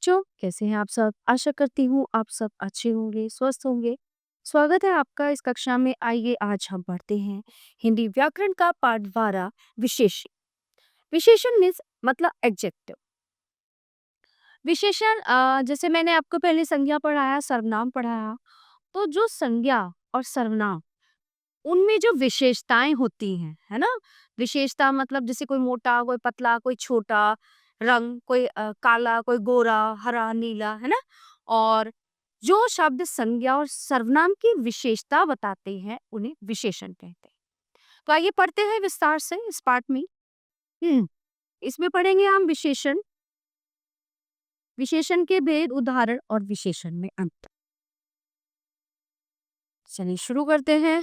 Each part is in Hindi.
बच्चों, कैसे हैं आप सब? आशा करती हूँ आप सब अच्छे होंगे, स्वस्थ होंगे। स्वागत है आपका इस कक्षा में। आइए आज हम पढ़ते हैं हिंदी व्याकरण का पाठ 12 विशेषण। विशेषण मीन्स मतलब एडजेक्टिव। विशेषण जैसे मैंने आपको पहले संज्ञा पढ़ाया, सर्वनाम पढ़ाया। तो जो संज्ञा और सर्वनाम, उनमें जो विशेषताएं होती हैं, है ना? विशेषता मतलब जैसे कोई मोटा, कोई पतला, कोई छोटा, रंग कोई काला, कोई गोरा, हरा, नीला, है ना? और जो शब्द संज्ञा और सर्वनाम की विशेषता बताते हैं उन्हें विशेषण कहते हैं। तो आइए पढ़ते हैं विस्तार से इस पाठ में। हम्म इसमें पढ़ेंगे हम विशेषण, विशेषण के भेद, उदाहरण और विशेषण में अंतर। चलिए शुरू करते हैं।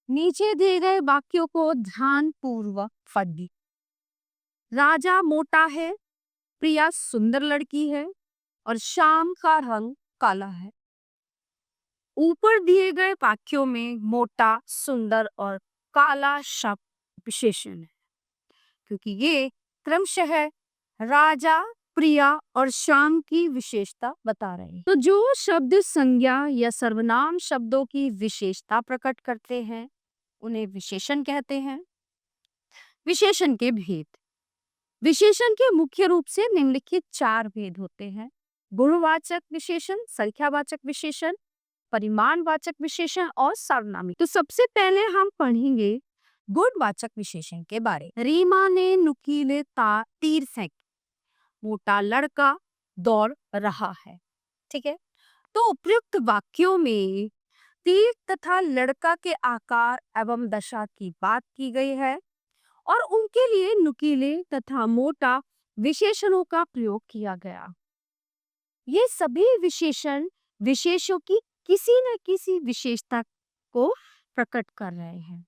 नीचे दिए गए वाक्यों को ध्यान पूर्वक पढ़िए। राजा मोटा है, प्रिया सुंदर लड़की है और शाम का रंग काला है। ऊपर दिए गए वाक्यों में मोटा, सुंदर और काला शब्द विशेषण है, क्योंकि ये क्रमशः राजा, प्रिया और शाम की विशेषता बता रहे हैं। तो जो शब्द संज्ञा या सर्वनाम शब्दों की विशेषता प्रकट करते हैं उन्हें विशेषण कहते हैं। विशेषण के भेद। विशेषण के मुख्य रूप से निम्नलिखित 4 भेद होते हैं: गुणवाचक विशेषण, संख्यावाचक विशेषण, परिमाणवाचक विशेषण और सार्वनामिक। तो सबसे पहले हम पढ़ेंगे गुणवाचक विशेषण के बारे। रीमा ने नुकीले तीर फेंके, मोटा लड़का दौड़ रहा है। ठीक है, तो उपयुक्त वाक्यों में तीर तथा लड़का के आकार एवं दशा की बात की गई है और उनके लिए नुकीले तथा मोटा विशेषणों का प्रयोग किया गया। ये सभी विशेषण विशेषों की किसी न किसी विशेषता को प्रकट कर रहे हैं।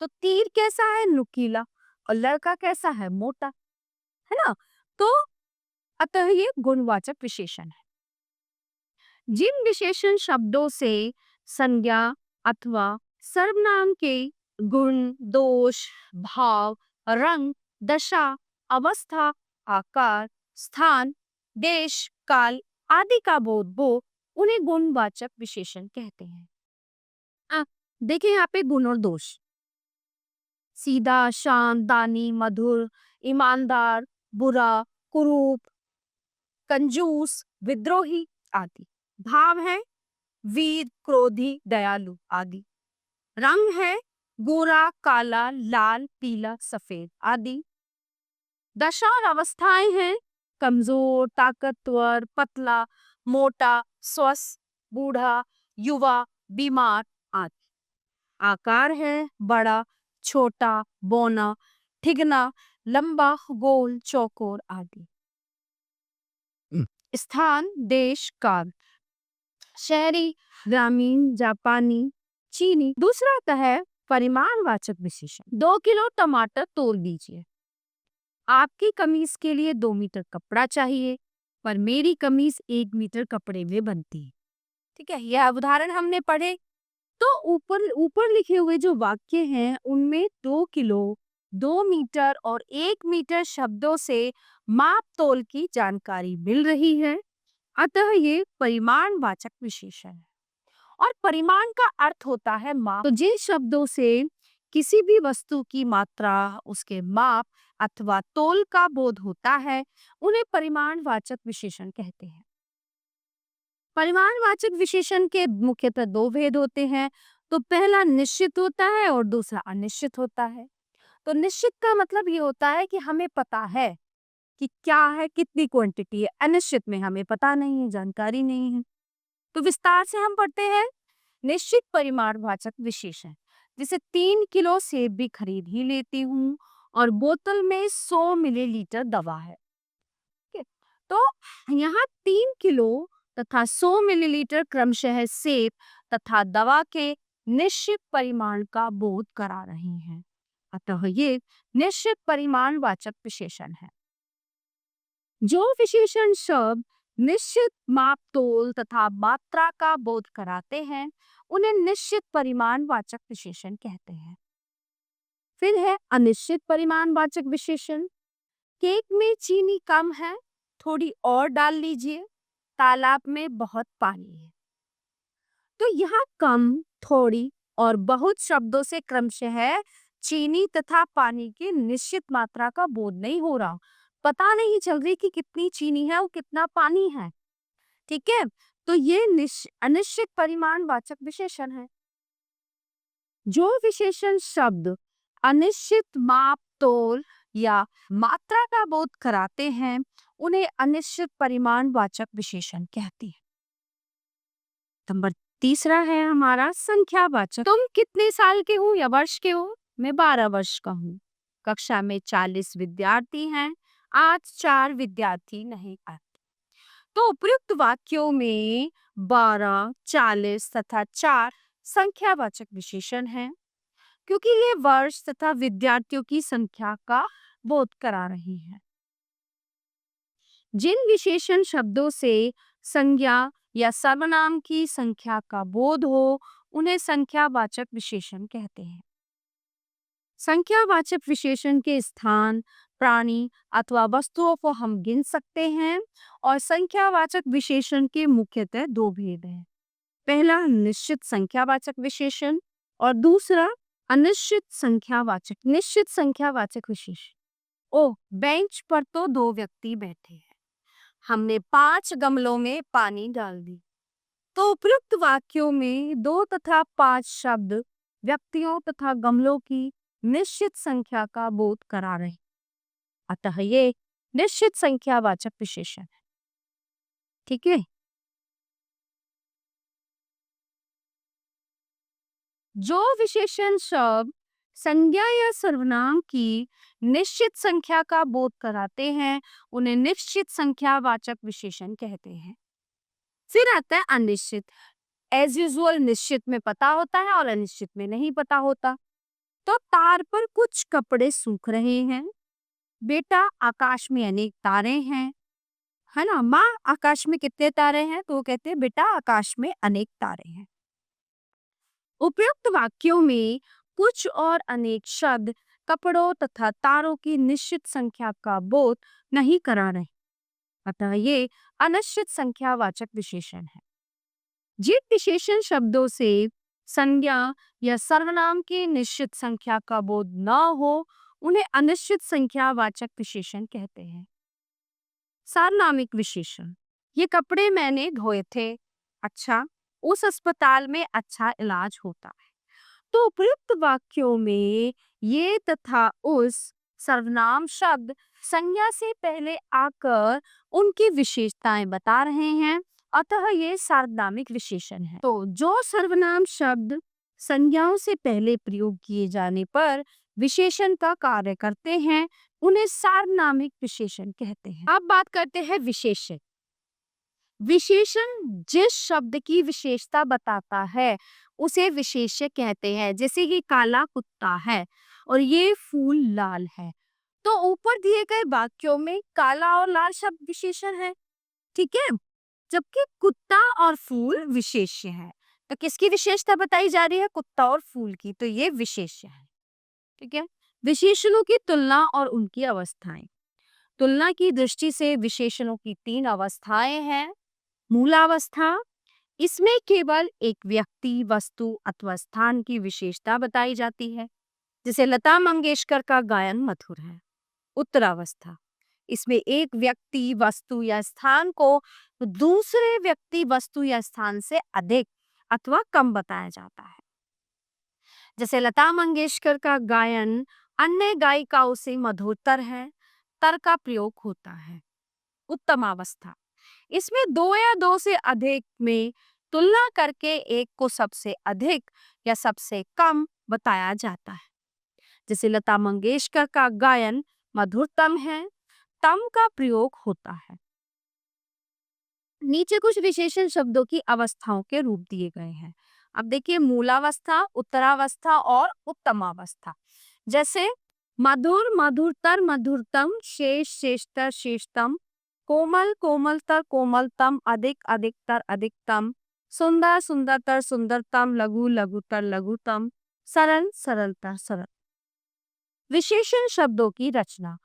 तो तीर कैसा है? नुकीला। और लड़का कैसा है? मोटा, है ना? तो अतः ये गुणवाचक विशेषण है। जिन विशेषण शब्दों से संज्ञा अथवा सर्वनाम के गुण, दोष, भाव, रंग, दशा, अवस्था, आकार, स्थान, देश, काल आदि का बोध हो, उन्हें गुणवाचक विशेषण कहते हैं। देखिए यहाँ पे गुण और दोष। सीधा, शांत, दानी, मधुर, ईमानदार, बुरा, कुरूप, कंजूस, विद्रोही आदि। भाव है वीर, क्रोधी, दयालु आदि। रंग है गोरा, काला, लाल, पीला, सफेद आदि। दशा और अवस्थाएं हैं कमजोर, ताकतवर, पतला, मोटा, स्वस्थ, बूढ़ा, युवा, बीमार आदि। आकार है बड़ा, छोटा, बौना, ठिगना, लंबा, गोल, चौकोर आदि। स्थान, देश, काल, शहरी, ग्रामीण, जापानी, चीनी। दूसरा आता है परिमाणवाचक विशेषण। 2 किलो टमाटर तोल दीजिए। आपकी कमीज के लिए 2 मीटर कपड़ा चाहिए, पर मेरी कमीज 1 मीटर कपड़े में बनती है। ठीक है, यह उदाहरण हमने पढ़े। तो ऊपर ऊपर लिखे हुए जो वाक्य हैं उनमें 2 किलो, 2 मीटर और 1 मीटर शब्दों से माप तोल की जानकारी मिल रही है। अतः ये परिमाणवाचक विशेषण है और परिमाण का अर्थ होता है माप। तो जिन शब्दों से किसी भी वस्तु की मात्रा, उसके माप अथवा तोल का बोध होता है उन्हें परिमाणवाचक विशेषण कहते हैं। परिमाणवाचक विशेषण के मुख्यतः 2 भेद होते हैं। तो पहला निश्चित होता है और दूसरा अनिश्चित होता है। तो निश्चित का मतलब ये होता है कि हमें पता है कि क्या है, कितनी क्वांटिटी है। अनिश्चित में हमें पता नहीं है, जानकारी नहीं है। तो विस्तार से हम पढ़ते हैं। निश्चित परिमाणवाचक विशेषण, जैसे 3 किलो सेब भी खरीद ही लेती हूँ और बोतल में 100 मिलीलीटर दवा है। तो यहाँ 3 किलो तथा 100 मिलीलीटर क्रमशः सेब तथा दवा के निश्चित परिमाण का बोध करा रही हैं। अतः ये निश्चित परिमाणवाचक विशेषण है। जो विशेषण शब्द निश्चित माप, तोल तथा मात्रा का बोध कराते हैं उन्हें निश्चित परिमाणवाचक विशेषण कहते हैं। फिर है अनिश्चित परिमाणवाचक विशेषण। केक में चीनी कम है, थोड़ी और डाल लीजिए, तालाब में बहुत पानी है। तो यहाँ कम, थोड़ी और बहुत शब्दों से क्रमशः चीनी तथा पानी की निश्चित मात्रा का बोध नहीं हो रहा, पता नहीं चल रही कि कितनी चीनी है और कितना पानी है। ठीक है, तो ये अनिश्चित परिमाण वाचक विशेषण है। जो विशेषण शब्द अनिश्चित माप, तोल या मात्रा का बोध कराते हैं, उन्हें अनिश्चित परिमाण वाचक विशेषण कहते हैं। नंबर तीसरा है हमारा संख्यावाचक। तुम कितने साल के हो या वर्ष के हो? मैं 12 वर्ष का हूँ। कक्षा में 40 विद्यार्थी हैं, आज 4 विद्यार्थी नहीं आए। तो उपयुक्त वाक्यों में 12, 40 तथा 4 संख्यावाचक विशेषण हैं, क्योंकि ये वर्ष तथा विद्यार्थियों की संख्या का बोध करा रही हैं। जिन विशेषण शब्दों से संज्ञा या सर्वनाम की संख्या का बोध हो, उन्हें संख्यावाचक विशेषण कहते हैं। संख्यावाचक विशेषण के स्थान, प्राणी अथवा वस्तुओं को हम गिन सकते हैं और संख्यावाचक विशेषण के मुख्यतः 2 भेद हैं। पहला निश्चित संख्यावाचक विशेषण और दूसरा अनिश्चित संख्यावाचक। निश्चित संख्यावाचक विशेषण, ओ बेंच पर तो 2 व्यक्ति बैठे हैं, हमने 5 गमलों में पानी डाल दी। तो उपयुक्त वाक्यों में 2 तथा 5 शब्द व्यक्तियों तथा गमलों की निश्चित संख्या का बोध करा रहे, अतः ये निश्चित संख्यावाचक विशेषण है। ठीक है, जो विशेषण शब्द संज्ञा या सर्वनाम की निश्चित संख्या का बोध कराते हैं, उन्हें निश्चित संख्यावाचक विशेषण कहते हैं। फिर आता है अनिश्चित। एज यूजुअल निश्चित में पता होता है और अनिश्चित में नहीं पता होता। तो तार पर कुछ कपड़े सूख रहे हैं, बेटा आकाश में अनेक तारे हैं, है ना। माँ आकाश में कितने तारे हैं? तो वो कहते हैं बेटा आकाश में अनेक तारे हैं। उपयुक्त वाक्यों में कुछ और अनेक शब्द कपड़ों तथा तारों की निश्चित संख्या का बोध नहीं करा रहे, अतः ये अनिश्चित संख्यावाचक विशेषण है। जिन विशेषण शब्दों से संज्ञा या सर्वनाम की निश्चित संख्या का बोध न हो, उन्हें अनिश्चित संख्यावाचक विशेषण कहते हैं। सार्वनामिक विशेषण, ये कपड़े मैंने धोए थे, अच्छा उस अस्पताल में अच्छा इलाज होता है। तो उपयुक्त वाक्यों में ये तथा उस सर्वनाम शब्द संज्ञा से पहले आकर उनकी विशेषताएं बता रहे हैं, अतः ये सार्वनामिक विशेषण है। तो जो सर्वनाम शब्द संज्ञाओं से पहले प्रयोग किए जाने पर विशेषण का कार्य करते हैं, उन्हें सार्वनामिक विशेषण कहते हैं। अब बात करते हैं विशेषण। विशेषण जिस शब्द की विशेषता बताता है उसे विशेष्य कहते हैं। जैसे कि काला कुत्ता है और ये फूल लाल है, तो ऊपर दिए गए वाक्यों में काला और लाल शब्द विशेषण है, ठीक है, जबकि कुत्ता और फूल विशेष्य है। तो किसकी विशेषता बताई जा रही है? कुत्ता और फूल की, तो ये विशेष्य है। ठीक है, विशेषणों की तुलना और उनकी अवस्थाएं। तुलना की दृष्टि से विशेषणों की 3 अवस्थाएं हैं। मूलावस्था, इसमें केवल एक व्यक्ति, वस्तु अथवा स्थान की विशेषता बताई जाती है, जैसे लता मंगेशकर का गायन मधुर है। उत्तरावस्था, इसमें एक व्यक्ति, वस्तु या स्थान को दूसरे व्यक्ति, वस्तु या स्थान से अधिक अथवा कम बताया जाता है, जैसे लता मंगेशकर का गायन अन्य गायिकाओं से मधुरतर है, तर का प्रयोग होता है। उत्तमावस्था, इसमें 2 या 2 से अधिक में तुलना करके एक को सबसे अधिक या सबसे कम बताया जाता है, जैसे लता मंगेशकर का गायन मधुरतम है, तम का प्रयोग होता है। नीचे कुछ विशेषण शब्दों की अवस्थाओं के रूप दिए गए हैं। अब देखिए मूलावस्था, उत्तरावस्था और उत्तमावस्था। जैसे मधुर, मधुरतर, मधुरतम, शेष, श्रेष्ठतर, श्रेष्ठतम, कोमल, कोमलतर, कोमलतम, अधिक, अधिकतर, अधिकतम, सुंदर, सुंदरतर, सुंदरतम, लघु, लघुतर, लघुतम, सरल, सरलतर, सरल। विशेषण शब्दों की रचना।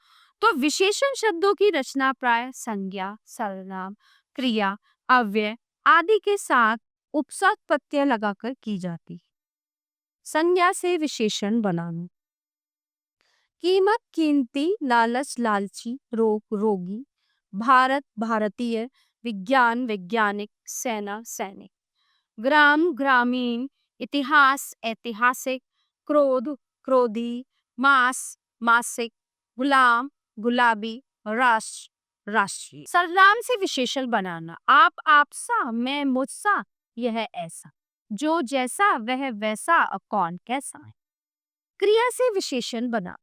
तो विशेषण शब्दों की रचना प्राय संज्ञा, सर्वनाम, क्रिया, अव्यय आदि के साथ उपसर्ग प्रत्यय लगाकर की जाती है। संज्ञा से विशेषण बनाना। कीमत कीमती, लालच लालची, रोग रोगी, भारत भारतीय, विज्ञान वैज्ञानिक, सेना सैनिक। ग्राम ग्रामीण, इतिहास ऐतिहासिक, क्रोध क्रोधी, मास मासिक, गुलाम गुलाबी, राष्ट्र राष्ट्रीय। सर्वनाम से विशेषण बनाना। आप आपसा, मैं मुझसा, यह ऐसा, जो जैसा वह वैसा, और कौन कैसा है। क्रिया से विशेषण बना।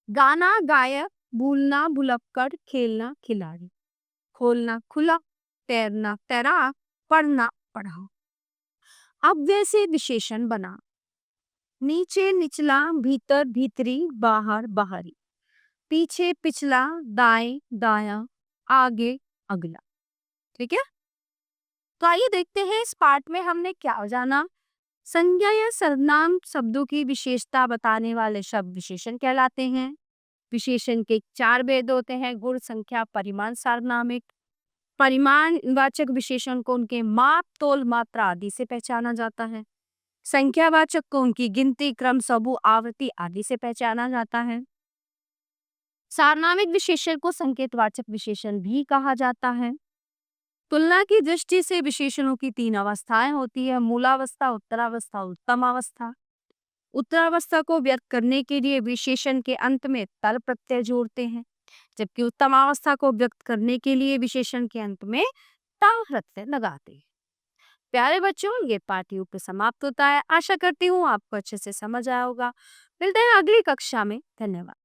गाना गायक, भूलना भुलक्कड़, खेलना खिलाड़ी, खोलना खुला, तैरना तैराक, पढ़ना पढ़ा। अव्यय से विशेषण बना। नीचे निचला, भीतर भीतरी, बाहर बाहरी, पीछे पिछला, दाएं दायां, आगे अगला। ठीक है, तो आइए देखते हैं इस पार्ट में हमने क्या जाना। संज्ञा या सर्वनाम शब्दों की विशेषता बताने वाले शब्द विशेषण कहलाते हैं। विशेषण के 4 भेद होते हैं: गुण, संख्या, परिमाण, सार्वनामिक। परिमाणवाचक विशेषण को उनके माप, तोल, मात्रा आदि से पहचाना जाता है। संख्यावाचक को उनकी गिनती, क्रम, समूह, आवृत्ति आदि से पहचाना जाता है। सार्वनामिक विशेषण को संकेतवाचक विशेषण भी कहा जाता है। तुलना की दृष्टि से विशेषणों की 3 अवस्थाएं होती है: मूलावस्था, उत्तरावस्था, उत्तमावस्था। उत्तरावस्था को व्यक्त करने के लिए विशेषण के अंत में तर प्रत्यय जोड़ते हैं, जबकि उत्तमावस्था को व्यक्त करने के लिए विशेषण के अंत में ता प्रत्यय लगाते हैं। प्यारे बच्चों, ये पाठ यूं पे समाप्त होता है। आशा करती हूँ आपको अच्छे से समझ आया होगा। मिलते हैं अगली कक्षा में। धन्यवाद।